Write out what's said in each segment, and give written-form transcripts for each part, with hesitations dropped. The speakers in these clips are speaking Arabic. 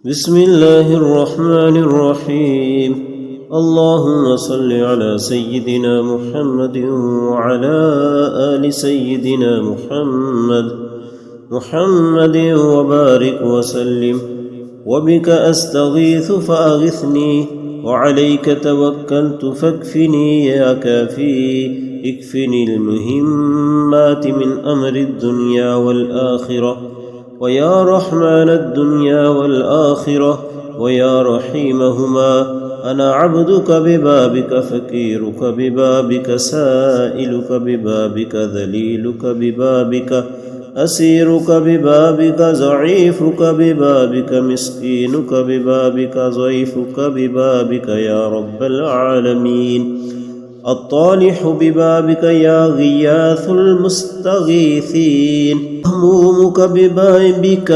بسم الله الرحمن الرحيم. اللهم صل على سيدنا محمد وعلى آل سيدنا محمد وبارك وسلم. وبك أستغيث فأغثني، وعليك توكلت فاكفني يا كافي. اكفني المهمات من أمر الدنيا والآخرة، ويا رحمن الدنيا والآخرة ويا رحيمهما. أنا عبدك ببابك، فقيرك ببابك، سائلك ببابك، ذليلك ببابك، أسيرك ببابك، ضعيفك ببابك، مسكينك ببابك، ضيفك ببابك يا رب العالمين. الطالح ببابك يا غياث المستغيثين. مهمومك ببابك،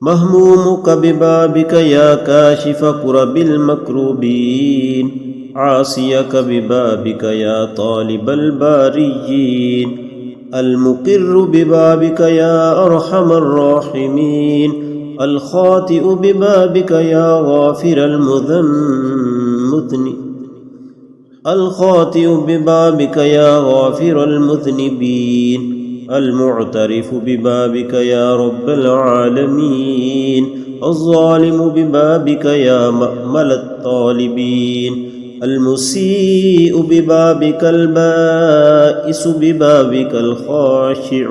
مهمومك ببابك يا كاشف كرب المكروبين. عاصيك ببابك يا طالب الباريين. المقر ببابك يا أرحم الراحمين. الخاطئ ببابك يا غافر المذنبين. المعترف ببابك يا رب العالمين. الظالم ببابك يا مأمل الطالبين. المسيء ببابك، البائس ببابك، الخاشع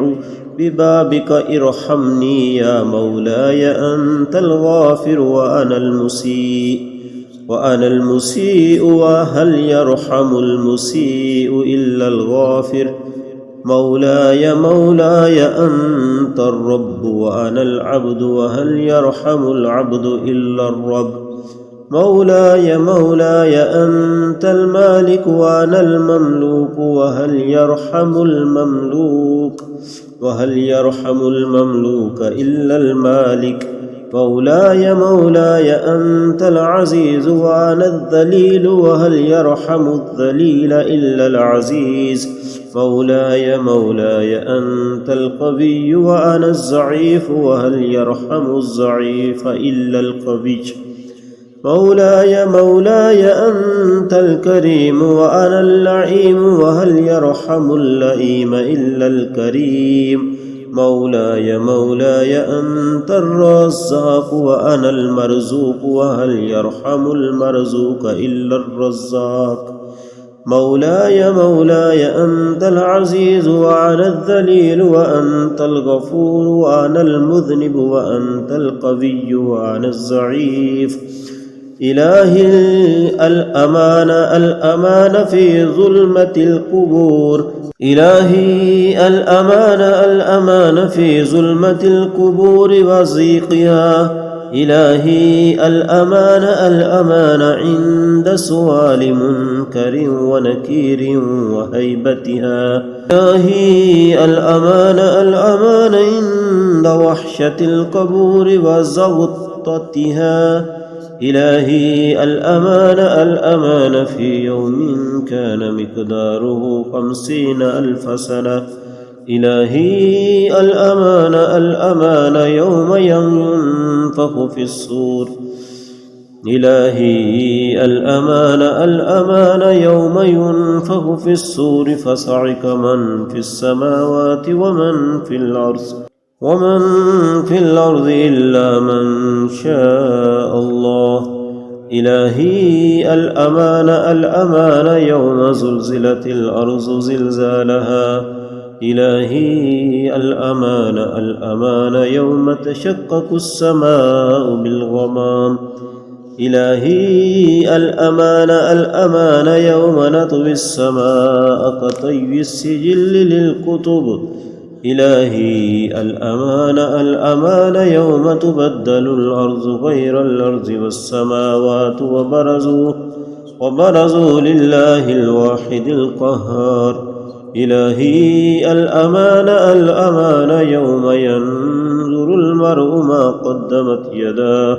ببابك. ارحمني يا مولاي، أنت الغافر وأنا المسيء وهل يرحم المسيء إلا الغافر. مولاي أنت الرب وأنا العبد، وهل يرحم العبد إلا الرب. مولاي أنت المالك وأنا المملوك، وهل يرحم المملوك إلا المالك. مولاي أنت العزيز وأنا الذليل، وهل يرحم الذليل إلا العزيز. مولاي أنت القوي وأنا الضعيف، وهل يرحم الضعيف إلا القوي. مولاي أنت الكريم وأنا اللئيم، وهل يرحم اللئيم إلا الكريم. مولاي أنت الرزاق وأنا المرزوق، وهل يرحم المرزوق إلا الرزاق. مولاي أنت العزيز وأنا الذليل، وأنت الغفور وأنا المذنب، وأنت القوي وأنا الضعيف. إلهي الأمان في ظلمة القبور. إلهي الأمان في ظلمة القبور وضيقها. إلهي الأمان عند سؤال منكر ونكير وهيبتها. إلهي الأمان عند وحشة القبور وزغطتها. إلهي الأمان في يوم كان مقداره 50,000 سنة. إلهي الأمان يوم ينفخ في الصور. إلهي الأمان يوم ينفخ في الصور، فصعق من في السماوات ومن في الأرض إلا من شاء الله. إلهي الأمان يوم زلزلت الأرض زلزالها. إلهي الأمان يوم تشقق السماء بالغمام. إلهي الأمان يوم نطوي السماء كطي السجل للكتب. إلهي الأمان يوم تبدل الأرض غير الأرض والسماوات، وبرزوا لله الواحد القهار. إلهي الأمان يوم ينظر المرء ما قدمت يداه،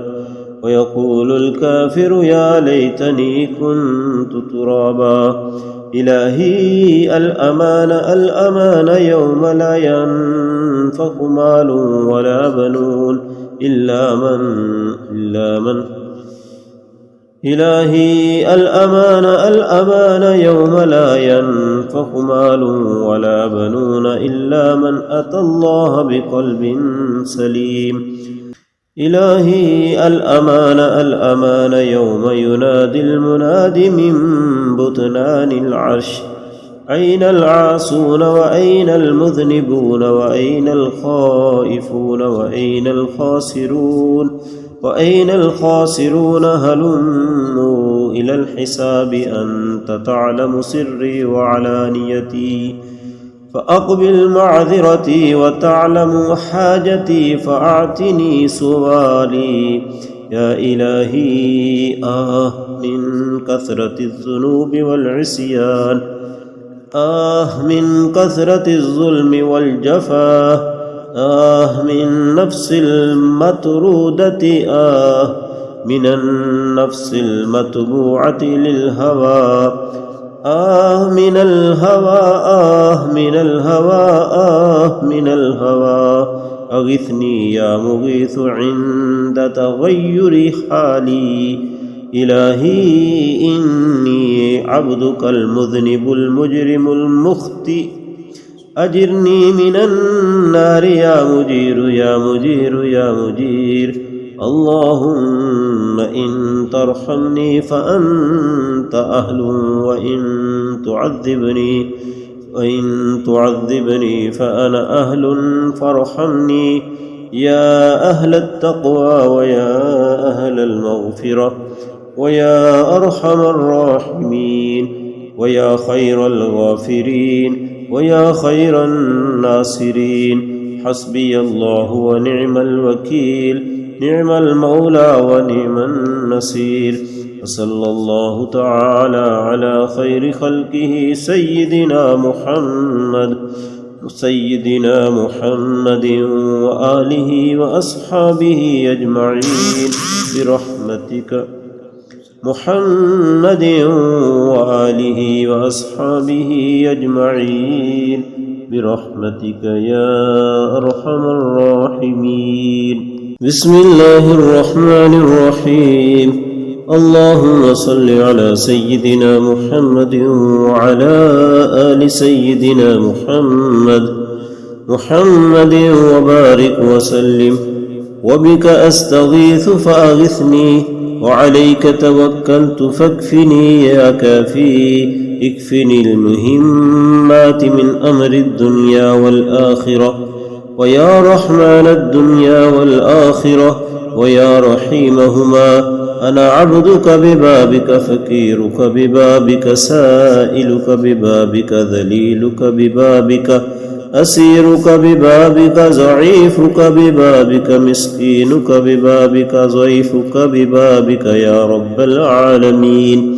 ويقول الكافر يا ليتني كنت ترابا. إلهي الأمان يوم لا ينفع مال ولا إلا من إلهي الأمان يوم لا ينفع مال ولا بنون إلا من أتى الله بقلب سليم. إلهي الأمان يوم ينادي المناد من بطنان العرش: أين العاصون وأين المذنبون وأين الخائفون وأين الخاسرون هلموا إلى الحساب أنت تعلم سري وعلانيتي فأقبل معذرتي وتعلم حاجتي فأعتني سؤالي. يا إلهي من كثرة الذنوب والعصيان، من كثرة الظلم والجفا، من نفس المطرودة، من النفس المتبوعة للهوى، من الهوى أغثني يا مغيث عند تغير حالي. إلهي إني عبدك المذنب المجرم المخطئ، أجرني من النار يا مجير. اللهم إن ترحمني فأنت أهل، وإن تعذبني فأنا أهل فارحمني. يا أهل التقوى ويا أهل المغفرة ويا أرحم الراحمين ويا خير الغافرين ويا خير الناصرين. حسبي الله ونعم الوكيل، نعم المولى ونعم النصير. وصلى الله تعالى على خير خلقه سيدنا محمد وآله وأصحابه أجمعين برحمتك. محمد وآله وأصحابه أجمعين برحمتك يا أرحم الراحمين. بسم الله الرحمن الرحيم. اللهم صل على سيدنا محمد وعلى آل سيدنا محمد وبارك وسلم. وبك أستغيث فأغثني، وعليك توكلت فاكفني يا كافي. اكفني المهمات من أمر الدنيا والآخرة، ويا رحمن الدنيا والآخرة ويا رحيمهما. أنا عبدك ببابك، فقيرك ببابك، سائلك ببابك، ذليلك ببابك، أسيرك ببابك، ضعيفك ببابك، مسكينك ببابك، ضيفك ببابك يا رب العالمين.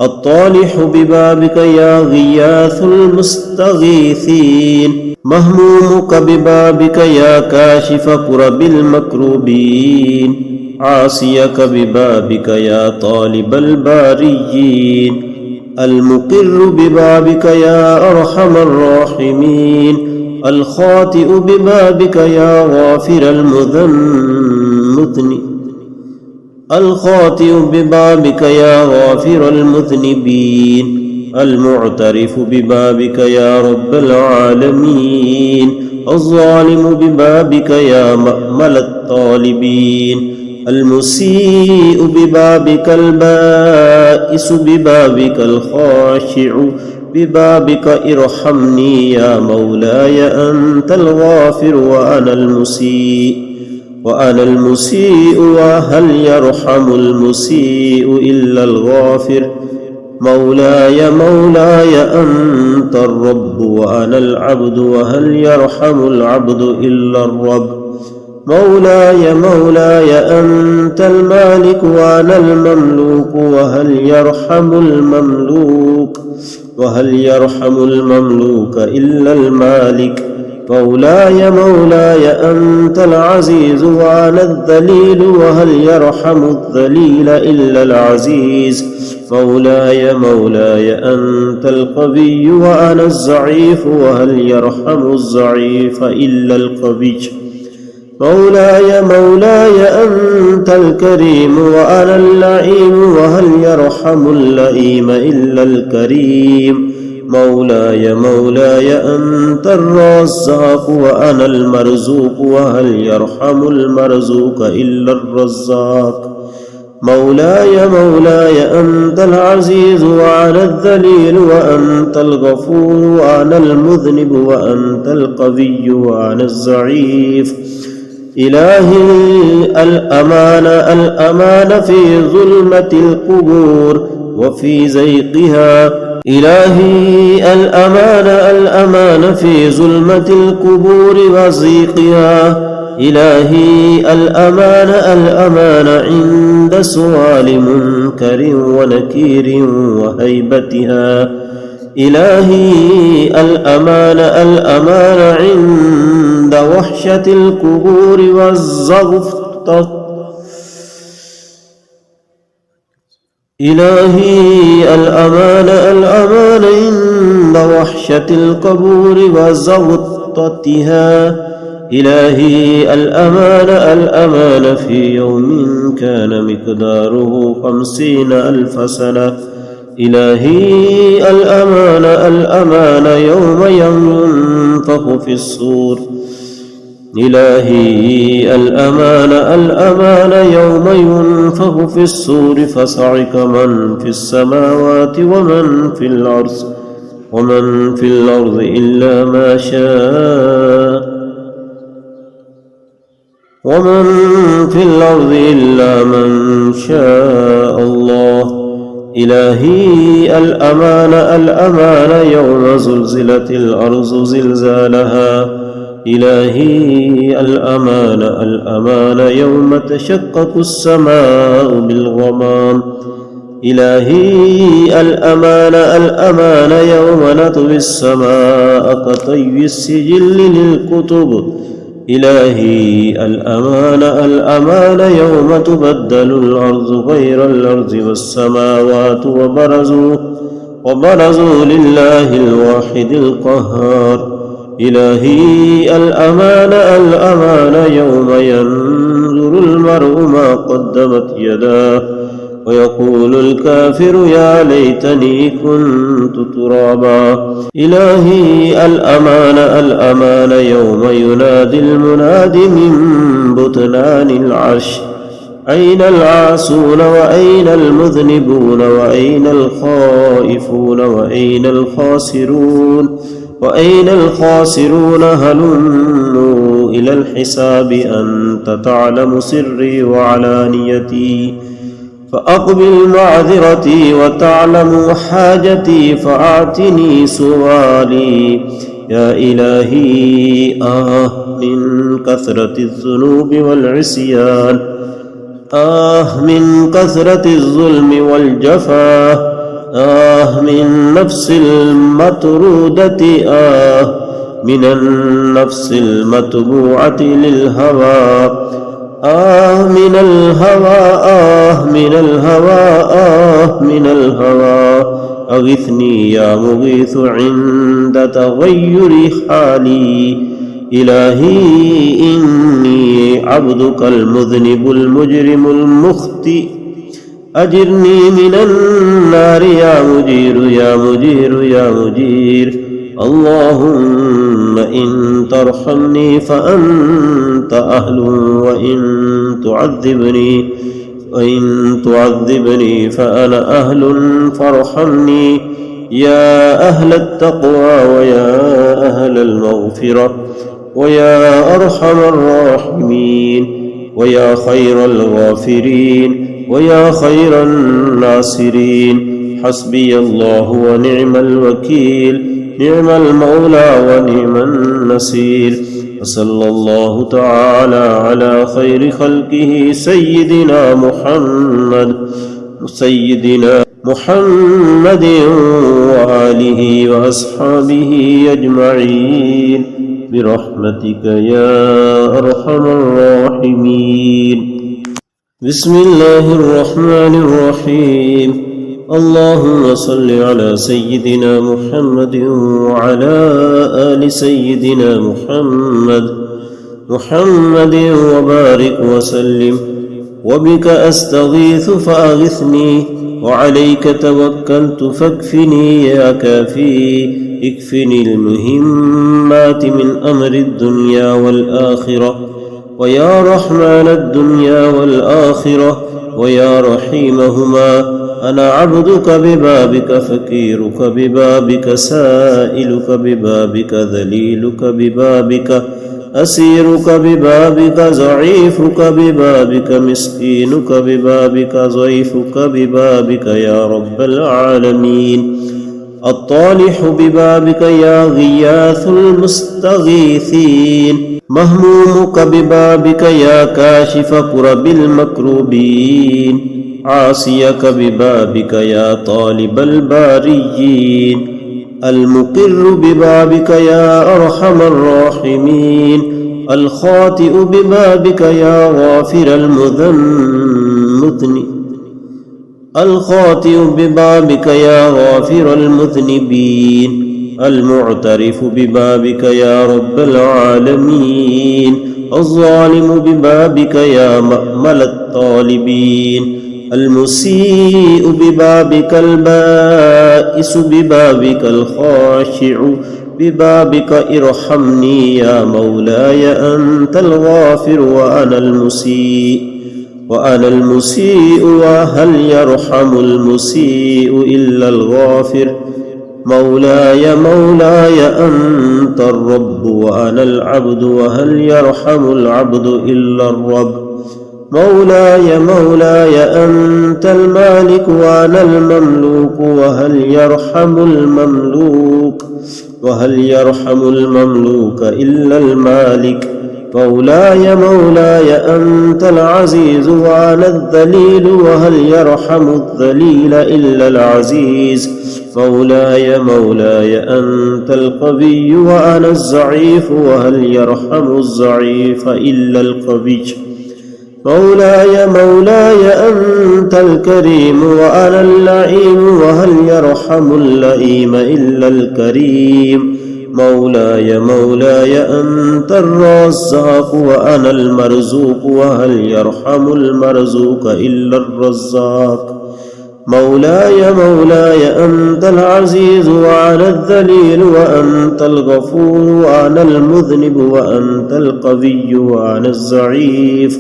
الطالح ببابك يا غياث المستغيثين. مهمومك ببابك يا كاشف كرب المكروبين. عاصيك ببابك يا طالب الباريين. المقر ببابك يا أرحم الراحمين. الخاطئ ببابك يا غافر المذنبين. المعترف ببابك يا رب العالمين. الظالم ببابك يا مأمل الطالبين. المسيء ببابك، البائس ببابك، الخاشع ببابك. ارحمني يا مولاي، أنت الغافر وأنا المسيء وهل يرحم المسيء إلا الغافر. مولاي أنت الرب وأنا العبد وهل يرحم العبد إلا الرب. مولاي أنت المالك وأنا المملوك وهل يرحم المملوك إلا المالك. مولاي أنت العزيز وأنا الذليل وهل يرحم الذليل إلا العزيز. مولاي أنت القوي وأنا الضعيف وهل يرحم الضعيف إلا القوي. مولاي مولاي أنت الكريم وأنا اللئيم وهل يرحم اللئيم إلا الكريم. مولاي مولاي أنت الرزاق وأنا المرزوق وهل يرحم المرزوق إلا الرزاق. مولاي مولاي أنت العزيز وأنا الذليل وأنت الغفور وأنا المذنب وأنت القوي وأنا الضعيف. إلهي الأمان في ظلمة القبور وفي زيقها. إلهي الأمان في ظلمة القبور وزيقها. إلهي الأمان عند سؤال منكر ونكير وهيبتها. إلهي الأمان عند وحشة القبور والزغطة. إلهي الأمان عند وحشة القبور وزغطتها. إلهي الأمان في يوم كان مقداره 50,000 سنة. إلهي الأمان يوم ينفخ في الصور. إلهي الأمان يوم ينفخ في الصور فصعق من في السماوات ومن في الأرض إلا ما شاء. ومن في الأرض إلا من شاء الله. إلهي الأمان يوم زلزلت الأرض زلزالها. إلهي الأمان يوم تشقق السماء بالغمام. إلهي الأمان يوم نطوي السماء كطي السجل للكتب. إلهي الأمان يوم تبدل الأرض غير الأرض والسماوات وبرزوا لله الواحد القهار. إلهي الأمان يوم ينظر المرء ما قدمت يداه ويقول الكافر يا ليتني كنت ترابا. إلهي الأمان يوم ينادي المناد من بطنان العرش أين العاصون وأين المذنبون وأين الخائفون وأين الخاسرون هلموا إلى الحساب أنت تعلم سري وعلانيتي فأقبل معذرتي وتعلم حاجتي فأعتني سؤالي. يا إلهي من كثرة الذنوب والعصيان. من كثرة الظلم والجفا. من نفس المطرودة. من النفس المتبوعة للهوى. من الهوى أغثني يا مغيث عند تغير حالي. إلهي إني عبدك المذنب المجرم المخطئ أجرني من النار يا مجير. اللهم إن ترحمني فأنت أهل وإن تعذبني فأنا أهل فارحمني. يا أهل التقوى ويا أهل المغفرة ويا أرحم الراحمين ويا خير الغافرين ويا خير الناصرين. حسبي الله ونعم الوكيل نعم المولى ونعم النصير. وصلى الله تعالى على خير خلقه سيدنا محمد وآله وأصحابه أجمعين برحمتك يا أرحم الراحمين. بسم الله الرحمن الرحيم. اللهم صل على سيدنا محمد وعلى آل سيدنا محمد محمد وبارك وسلم. وبك أستغيث فأغثني، وعليك توكلت فاكفني يا كافي. اكفني المهمات من أمر الدنيا والآخرة، ويا رحمن الدنيا والآخرة ويا رحيمهما. أنا عبدك ببابك، فقيرك ببابك، سائلك ببابك، ذليلك ببابك، أسيرك ببابك، ضعيفك ببابك، مسكينك ببابك، ضيفك ببابك يا رب العالمين. الطالح ببابك يا غياث المستغيثين. مهمومك ببابك يا كاشف كرب المكروبين. عاصيك ببابك يا طالب الباريين. المقر ببابك يا أرحم الراحمين. الخاطئ ببابك يا غافر المذنبين. الخاطئ ببابك يا غافر المذنبين. المعترف ببابك يا رب العالمين. الظالم ببابك يا مأمل الطالبين. المسيء ببابك، البائس ببابك، الخاشع ببابك. ارحمني يا مولاي، أنت الغافر وأنا المسيء. وهل يرحم المسيء إلا الغافر؟ مولاي أنت الرب وأنا العبد، وهل يرحم العبد إلا الرب؟ مولاي أنت المالك وأنا المملوك، وهل يرحم المملوك إلا المالك؟ مولاي أنت العزيز وأنا الذليل، وهل يرحم الذليل إلا العزيز؟ مولاي أنت القوي وأنا الضعيف، وهل يرحم الضعيف إلا القوي؟ مولاي أنت الكريم وأنا اللئيم، وهل يرحم اللئيم إلا الكريم؟ مولاي أنت الرزاق وأنا المرزوق، وهل يرحم المرزوق إلا الرزاق؟ مولاي أنت العزيز وأنا الذليل، وأنت الغفور وأنا المذنب، وأنت القوي وأنا الضعيف.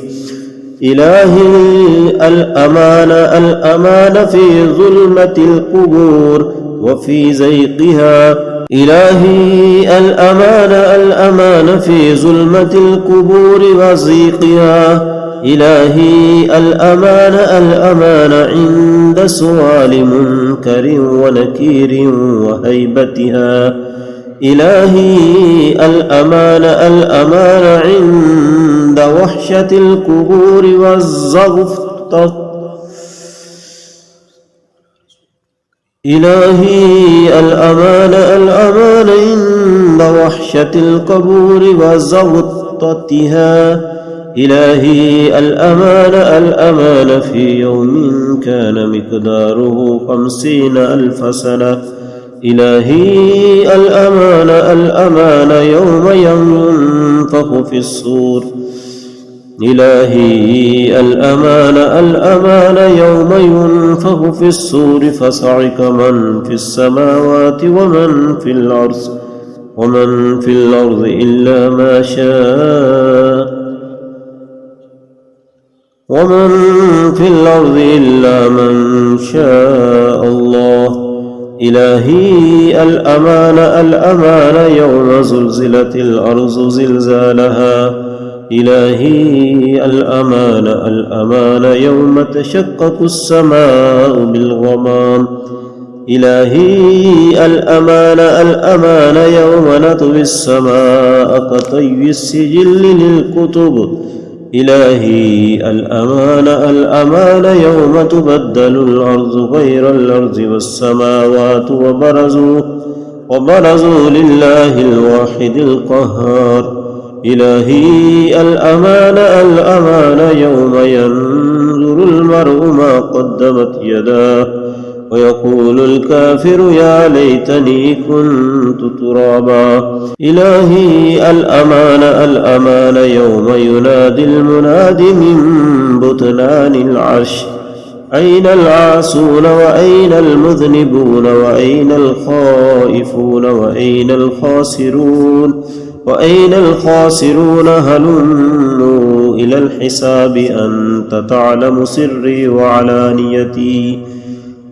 إلهي الأمان في ظلمة القبور وفي زيقها. إلهي الأمان في ظلمة القبور وزيقها. إلهي الأمان عند سؤال منكر ونكير وهيبتها. إلهي الأمان عند وحشة القبور والزغطة. إلهي الأمان عند وحشة القبور وزغطتها. إلهي الأمان في يوم كان مقداره 50,000 سنة. إلهي الأمان يوم ينفخ في الصور. إلهي الأمان يوم ينفخ في الصور، فصعق من في السماوات ومن في الأرض إلا ما شاء. ومن في الأرض إلا من شاء الله. إلهي الأمان يوم زلزلت الأرض زلزالها. إلهي الأمان يوم تشقق السماء بالغمام. إلهي الأمان يوم نطوي السماء كطي السجل للكتب. إلهي الأمان يوم تبدل الأرض غير الأرض والسماوات، وبرزوا لله الواحد القهار. إلهي الأمان يوم ينظر المرء ما قدمت يداه، ويقول الكافر يا ليتني كنت ترابا. إلهي الأمان الأمان يوم ينادي المناد من بطلان العرش، أين العاصون وأين المذنبون وأين الخائفون وأين الخاسرون وأين الخاسرون؟ هلموا إلى الحساب أنت تعلم سري وعلانيتي،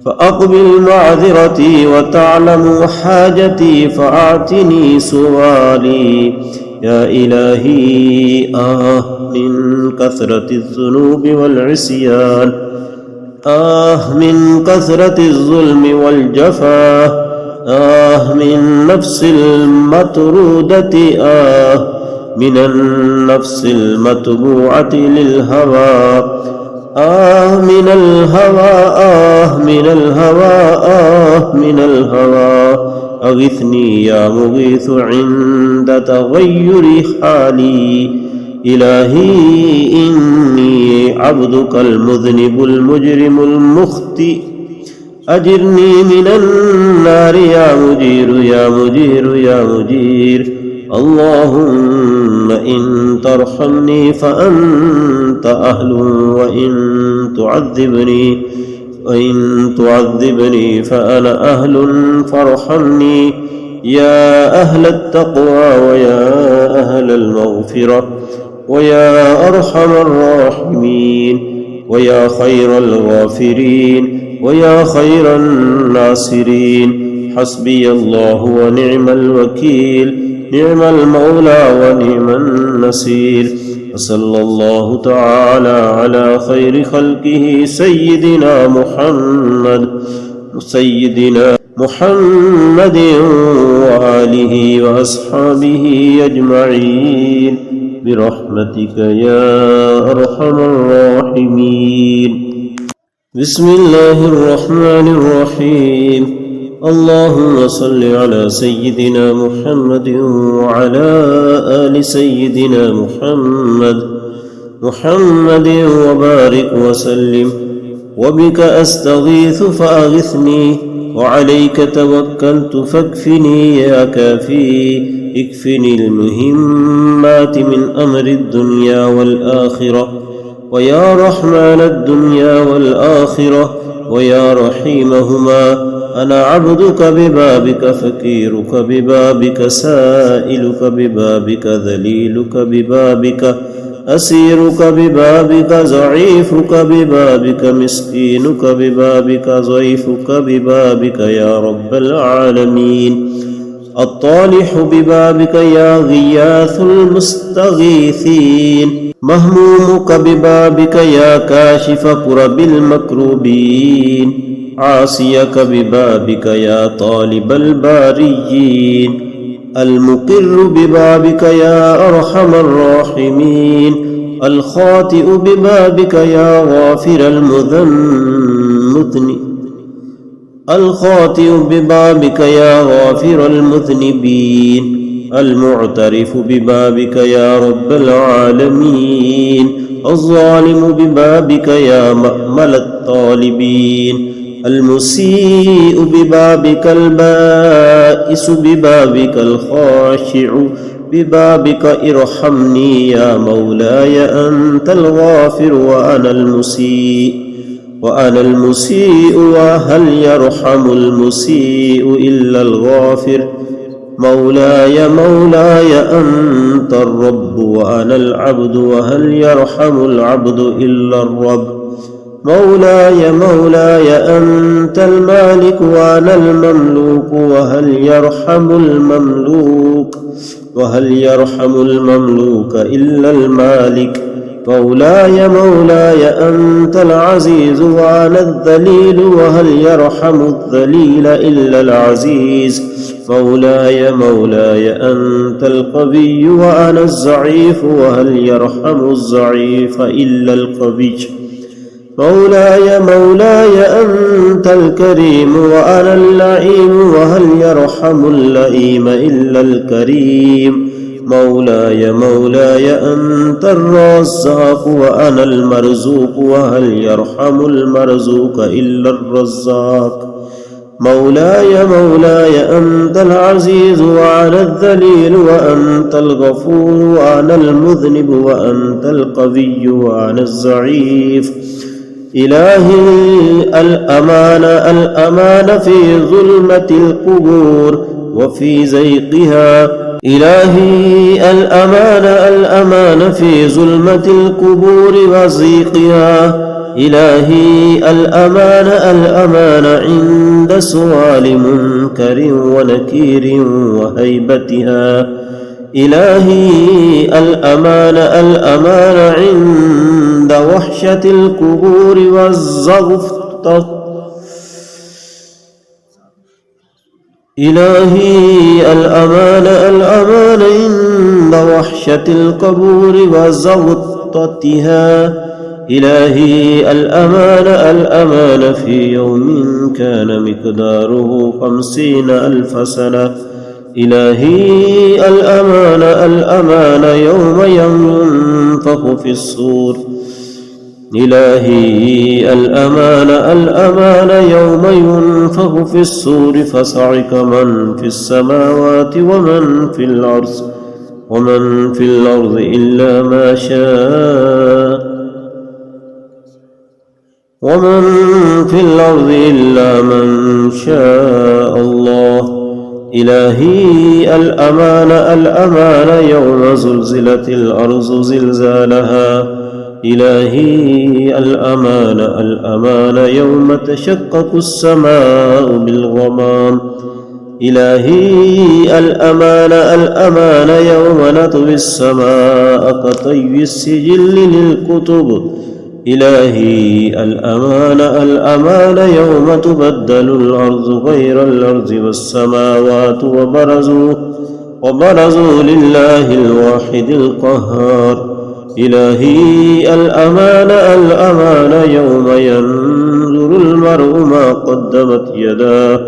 فأقبل معذرتي وتعلم حاجتي فأعتني سؤالي. يا إلهي من كثرة الذنوب والعصيان، من كثرة الظلم والجفا، من نفس المطرودة، من النفس المتبوعة للهوى، من الهوى، من الهوى، من الهوى. أغثني يا مغيث عند تغير حالي. إلهي إني عبدك المذنب المجرم المخطئ، أجرني من النار يا مجير يا مجير يا مجير. اللهم إن ترحمني فأنت أهل، وإن تعذبني فأنا أهل فارحمني. يا أهل التقوى ويا أهل المغفرة ويا أرحم الراحمين ويا خير الغافرين ويا خير الناصرين. حسبي الله ونعم الوكيل، نعم المولى ونعم النصير. وصلى الله تعالى على خير خلقه سيدنا محمد وآله وأصحابه أجمعين برحمتك يا أرحم الراحمين. بسم الله الرحمن الرحيم. اللهم صل على سيدنا محمد وعلى آل سيدنا محمد وبارك وسلم. وبك أستغيث فأغثني، وعليك توكلت فاكفني يا كافي. اكفني المهمات من أمر الدنيا والآخرة، ويا رحمن الدنيا والآخرة ويا رحيمهما. أنا عبدك ببابك، فقيرك ببابك، سائلك ببابك، ذليلك ببابك، أسيرك ببابك، ضعيفك ببابك، مسكينك ببابك، ضيفك ببابك يا رب العالمين. الطالح ببابك يا غياث المستغيثين. مهمومك ببابك يا كاشف كرب المكروبين. عاصيك ببابك يا طالب الباريين. المقر ببابك يا أرحم الراحمين. الخاطئ ببابك يا غافر المذنبين. المعترف ببابك يا رب العالمين. الظالم ببابك يا مأمل الطالبين. المسيء ببابك، البائس ببابك، الخاشع ببابك. ارحمني يا مولاي، أنت الغافر وأنا المسيء وهل يرحم المسيء إلا الغافر؟ مولاي أنت الرب وأنا العبد، وهل يرحم العبد إلا الرب؟ مولاي أنت المالك وأنا المملوك، وهل يرحم المملوك إلا المالك؟ مولاي أنت العزيز وأنا الذليل، وهل يرحم الذليل إلا العزيز؟ مولاي أنت القوي وأنا الضعيف، وهل يرحم الضعيف إلا القوي؟ مولاي أنت الكريم وأنا اللئيم، وهل يرحم اللئيم إلا الكريم؟ مولاي مولاي أنت الرزاق وأنا المرزوق وهل يرحم المرزوق إلا الرزاق مولاي مولاي أنت العزيز وأنا الذليل وأنت الغفور وأنا المذنب وأنت القوي وأنا الضعيف إلهي الأمان في ظلمة القبور وفي زيقها إلهي الأمان في ظلمة القبور وزيقها إلهي الأمان عند سؤال منكر ونكير وهيبتها إلهي الأمان عند وحشة القبور والزغطة إلهي الأمان عند وحشة القبور وزغطتها إلهي الأمان في يوم كان مقداره 50,000 سنة إلهي الأمان يوم ينفخ في الصور إلهي الأمان يوم ينفخ في الصور فصعق من في السماوات ومن في الأرض إلا ما شاء ومن في الأرض إلا من شاء الله إلهي الأمان يوم زلزلت الأرض زلزالها إلهي الأمان يوم تشقق السماء بالغمام إلهي الأمان يوم نطوي السماء كطي السجل للكتب إلهي الأمان يوم تبدل الأرض غير الأرض والسماوات وبرزوا لله الواحد القهار إلهي الأمان يوم ينظر المرء ما قدمت يداه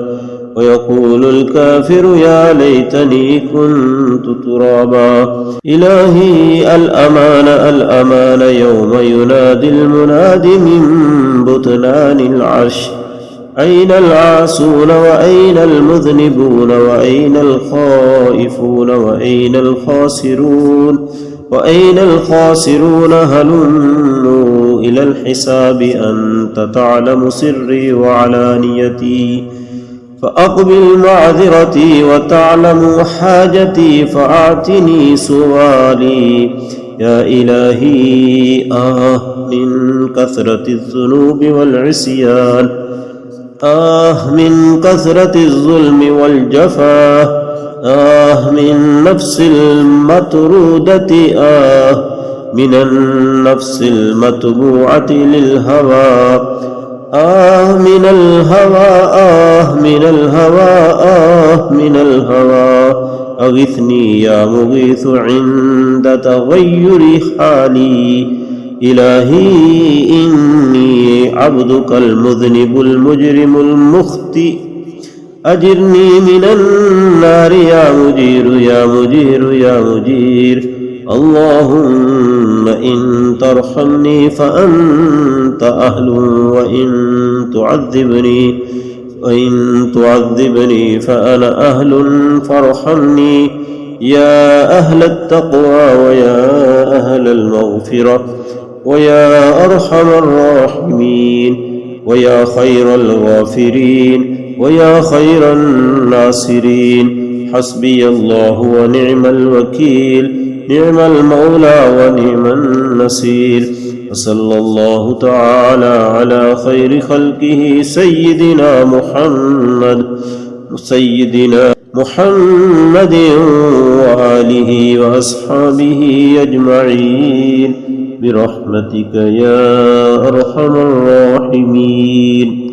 ويقول الكافر يا ليتني كنت ترابا إلهي الأمان يوم ينادي المناد من بطنان العرش أين العاصون وأين المذنبون وأين الخائفون وأين الخاسرون هلموا إلى الحساب أنت تعلم سري وعلانيتي فأقبل معذرتي وتعلم حاجتي فأعتني سؤالي يا إلهي من كثرة الذنوب والعصيان من كثرة الظلم والجفا من نفس المطرودة من النفس المتبوعة للهوى من الهوى أغثني يا مغيث عند تغير حالي إلهي إني عبدك المذنب المجرم المخطئ أجرني من النار يا مجير اللهم إن ترحمني فأنت أهل وإن تعذبني فأنا أهل فارحمني يا أهل التقوى ويا أهل المغفرة ويا أرحم الراحمين ويا خير الغافرين ويا خير الناصرين حسبي الله ونعم الوكيل نعم المولى ونعم النصير وصلى الله تعالى على خير خلقه سيدنا محمد وآله وأصحابه أجمعين برحمتك يا أرحم الراحمين.